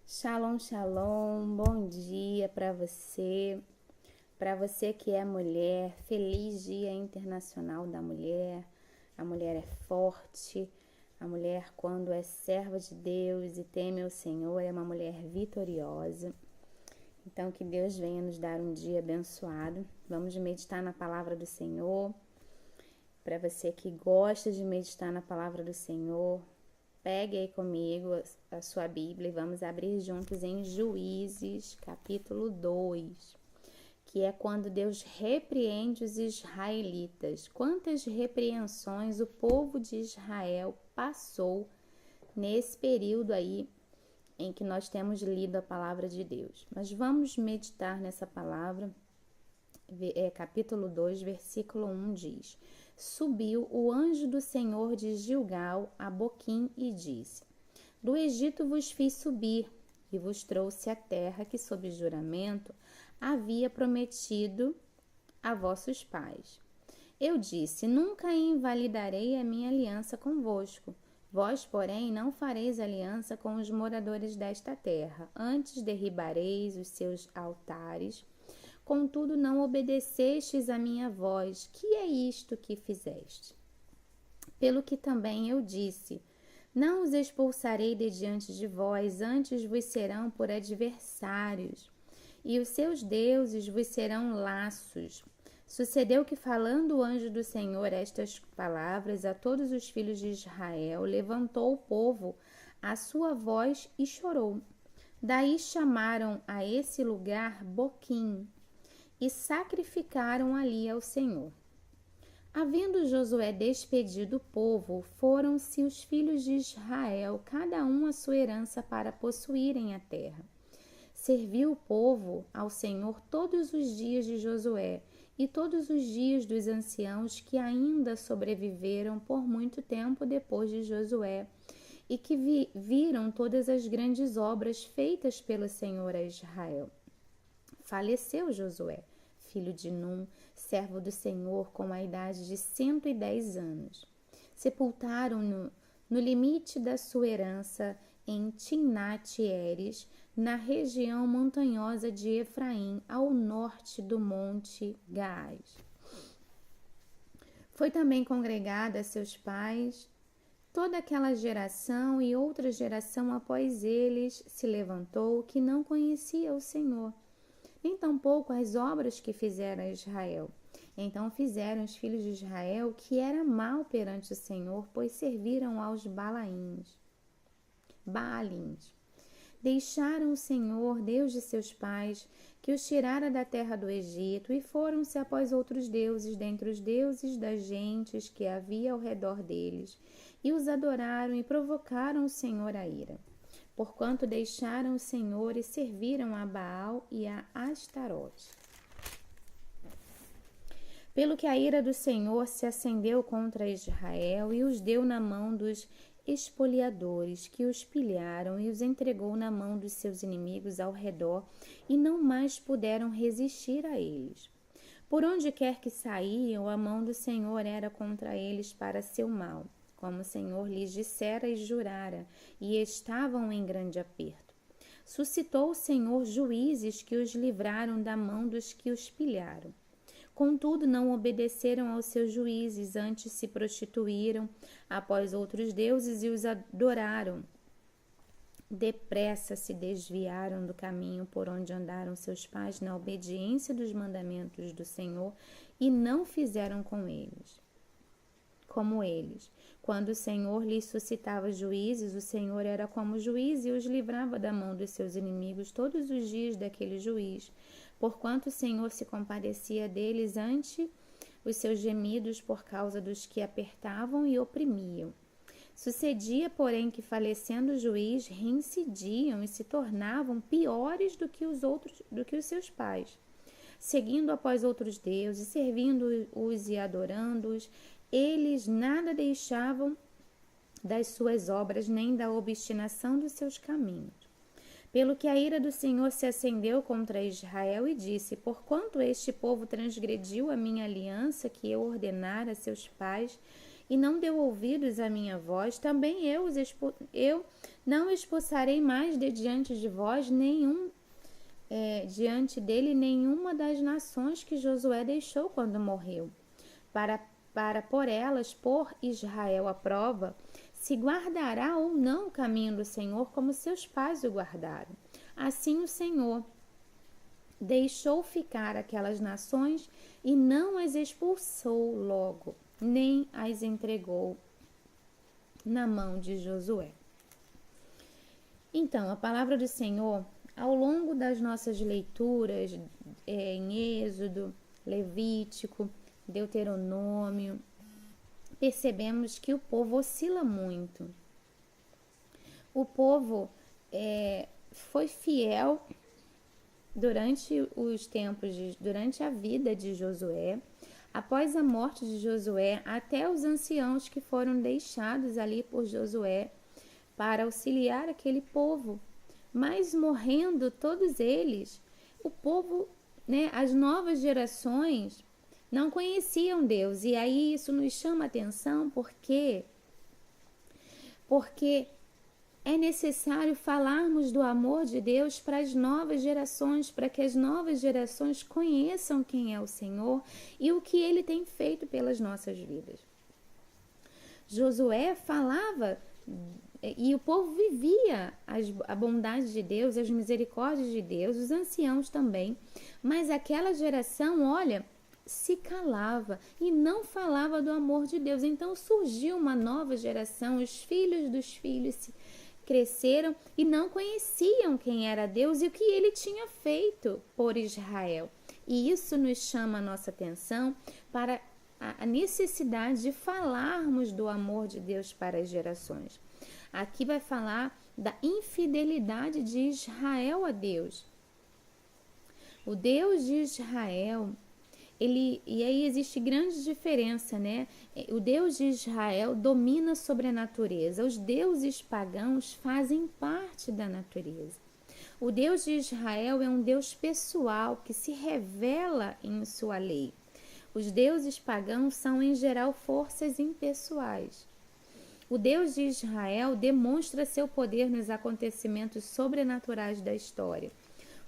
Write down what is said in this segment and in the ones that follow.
Shalom, shalom, bom dia para você que é mulher, feliz Dia Internacional da Mulher. A mulher é forte, a mulher quando é serva de Deus e teme ao Senhor é uma mulher vitoriosa. Então que Deus venha nos dar um dia abençoado. Vamos meditar na palavra do Senhor. Para você que gosta de meditar na palavra do Senhor, pegue aí comigo a sua Bíblia e vamos abrir juntos em Juízes, capítulo 2, que é quando Deus repreende os israelitas. Quantas repreensões o povo de Israel passou nesse período aí em que nós temos lido a palavra de Deus. Mas vamos meditar nessa palavra. Capítulo 2, versículo 1 diz: Subiu o anjo do Senhor de Gilgal a Boquim e disse: Do Egito vos fiz subir e vos trouxe a terra que sob juramento havia prometido a vossos pais. Eu disse: Nunca invalidarei a minha aliança convosco. Vós, porém, não fareis aliança com os moradores desta terra. Antes derribareis os seus altares. Contudo, não obedecestes à minha voz. Que é isto que fizeste? Pelo que também eu disse: Não os expulsarei de diante de vós, antes vos serão por adversários, e os seus deuses vos serão laços. Sucedeu que, falando o anjo do Senhor estas palavras a todos os filhos de Israel, levantou o povo a sua voz e chorou. Daí chamaram a esse lugar Boquim, e sacrificaram ali ao Senhor. Havendo Josué despedido o povo, foram-se os filhos de Israel, cada um a sua herança para possuírem a terra. Serviu o povo ao Senhor todos os dias de Josué e todos os dias dos anciãos que ainda sobreviveram por muito tempo depois de Josué e que viram todas as grandes obras feitas pelo Senhor a Israel. Faleceu Josué, filho de Num, servo do Senhor, com a idade de 110 anos. Sepultaram-no no limite da sua herança em Timnat-Heres, na região montanhosa de Efraim, ao norte do monte Gaás. Foi também congregada a seus pais. Toda aquela geração e outra geração após eles se levantou, que não conhecia o Senhor, nem tampouco as obras que fizeram a Israel. Então fizeram os filhos de Israel que era mal perante o Senhor, pois serviram aos Baalins. Deixaram o Senhor, Deus de seus pais, que os tirara da terra do Egito, e foram-se após outros deuses, dentre os deuses das gentes que havia ao redor deles, e os adoraram e provocaram o Senhor a ira. Porquanto deixaram o Senhor e serviram a Baal e a Astarote. Pelo que a ira do Senhor se acendeu contra Israel e os deu na mão dos espoliadores, que os pilharam e os entregou na mão dos seus inimigos ao redor, e não mais puderam resistir a eles. Por onde quer que saíam, a mão do Senhor era contra eles para seu mal, como o Senhor lhes dissera e jurara, e estavam em grande aperto. Suscitou o Senhor juízes que os livraram da mão dos que os pilharam. Contudo, não obedeceram aos seus juízes, antes se prostituíram após outros deuses e os adoraram. Depressa se desviaram do caminho por onde andaram seus pais na obediência dos mandamentos do Senhor e não fizeram como eles. Quando o Senhor lhes suscitava juízes, o Senhor era como juiz e os livrava da mão dos seus inimigos todos os dias daquele juiz, porquanto o Senhor se compadecia deles ante os seus gemidos por causa dos que apertavam e oprimiam. Sucedia, porém, que falecendo o juiz, reincidiam e se tornavam piores do que os seus pais, seguindo após outros deuses, servindo-os e adorando-os. Eles nada deixavam das suas obras, nem da obstinação dos seus caminhos. Pelo que a ira do Senhor se acendeu contra Israel e disse: Porquanto este povo transgrediu a minha aliança que eu ordenara a seus pais, e não deu ouvidos à minha voz, também eu não expulsarei mais de diante de vós diante dele nenhuma das nações que Josué deixou quando morreu, para pôr Israel à prova, se guardará ou não o caminho do Senhor como seus pais o guardaram. Assim o Senhor deixou ficar aquelas nações e não as expulsou logo, nem as entregou na mão de Josué. Então, a palavra do Senhor, ao longo das nossas leituras em Êxodo, Levítico, Deuteronômio, percebemos que o povo oscila muito. O povo foi fiel durante a vida de Josué, após a morte de Josué, até os anciãos que foram deixados ali por Josué para auxiliar aquele povo. Mas morrendo todos eles, o povo, as novas gerações não conheciam Deus. E aí isso nos chama a atenção porque é necessário falarmos do amor de Deus para as novas gerações, para que as novas gerações conheçam quem é o Senhor e o que Ele tem feito pelas nossas vidas. Josué falava e o povo vivia a bondade de Deus, as misericórdias de Deus, os anciãos também, mas aquela geração, se calava e não falava do amor de Deus. Então surgiu uma nova geração, os filhos dos filhos cresceram e não conheciam quem era Deus e o que Ele tinha feito por Israel. E isso nos chama a nossa atenção para a necessidade de falarmos do amor de Deus para as gerações. Aqui vai falar da infidelidade de Israel a Deus. O Deus de Israel, e aí existe grande diferença, O Deus de Israel domina sobre a natureza. Os deuses pagãos fazem parte da natureza. O Deus de Israel é um Deus pessoal que se revela em sua lei. Os deuses pagãos são, em geral, forças impessoais. O Deus de Israel demonstra seu poder nos acontecimentos sobrenaturais da história.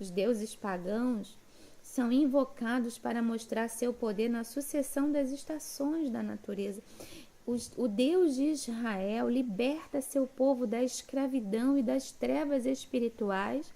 Os deuses pagãos são invocados para mostrar seu poder na sucessão das estações da natureza. O Deus de Israel liberta seu povo da escravidão e das trevas espirituais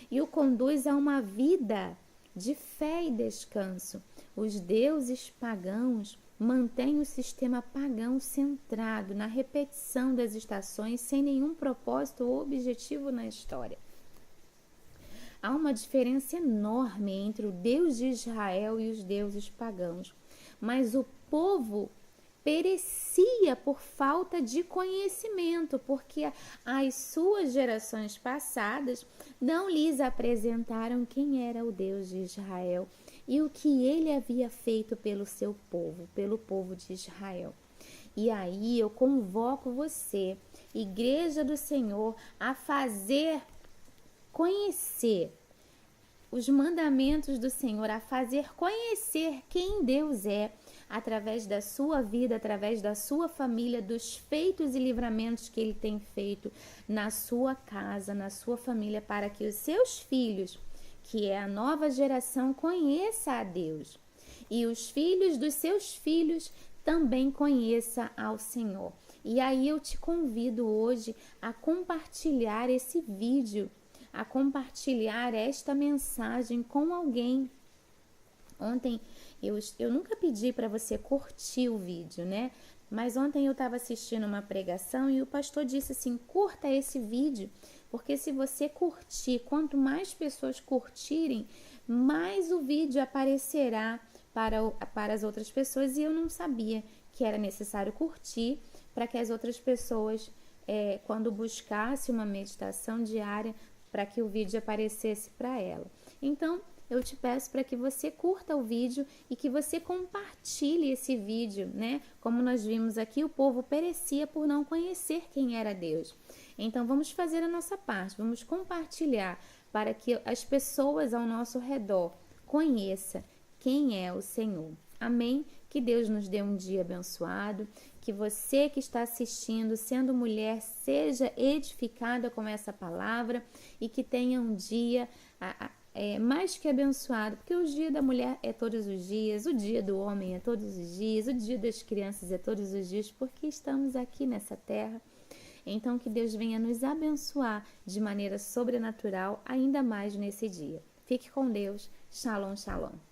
e o conduz a uma vida de fé e descanso. Os deuses pagãos mantêm o sistema pagão centrado na repetição das estações sem nenhum propósito ou objetivo na história. Há uma diferença enorme entre o Deus de Israel e os deuses pagãos, mas o povo perecia por falta de conhecimento, porque as suas gerações passadas não lhes apresentaram quem era o Deus de Israel e o que ele havia feito pelo seu povo, pelo povo de Israel. E aí eu convoco você, Igreja do Senhor, a fazer conhecer os mandamentos do Senhor, a fazer conhecer quem Deus é, através da sua vida, através da sua família, dos feitos e livramentos que Ele tem feito na sua casa, na sua família, para que os seus filhos, que é a nova geração, conheça a Deus. E os filhos dos seus filhos também conheça ao Senhor. E aí eu te convido hoje a compartilhar esse vídeo, a compartilhar esta mensagem com alguém. Ontem eu nunca pedi para você curtir o vídeo, Mas ontem eu estava assistindo uma pregação e o pastor disse assim: curta esse vídeo, porque se você curtir, quanto mais pessoas curtirem, mais o vídeo aparecerá para as outras pessoas. E eu não sabia que era necessário curtir para que as outras pessoas, quando buscasse uma meditação diária, para que o vídeo aparecesse para ela. Então, eu te peço para que você curta o vídeo e que você compartilhe esse vídeo, Como nós vimos aqui, o povo perecia por não conhecer quem era Deus. Então, vamos fazer a nossa parte, vamos compartilhar para que as pessoas ao nosso redor conheçam quem é o Senhor. Amém? Que Deus nos dê um dia abençoado, Que você que está assistindo, sendo mulher, seja edificada com essa palavra e que tenha um dia mais que abençoado, porque o dia da mulher é todos os dias, o dia do homem é todos os dias, o dia das crianças é todos os dias, porque estamos aqui nessa terra. Então, que Deus venha nos abençoar de maneira sobrenatural ainda mais nesse dia. Fique com Deus. Shalom, shalom.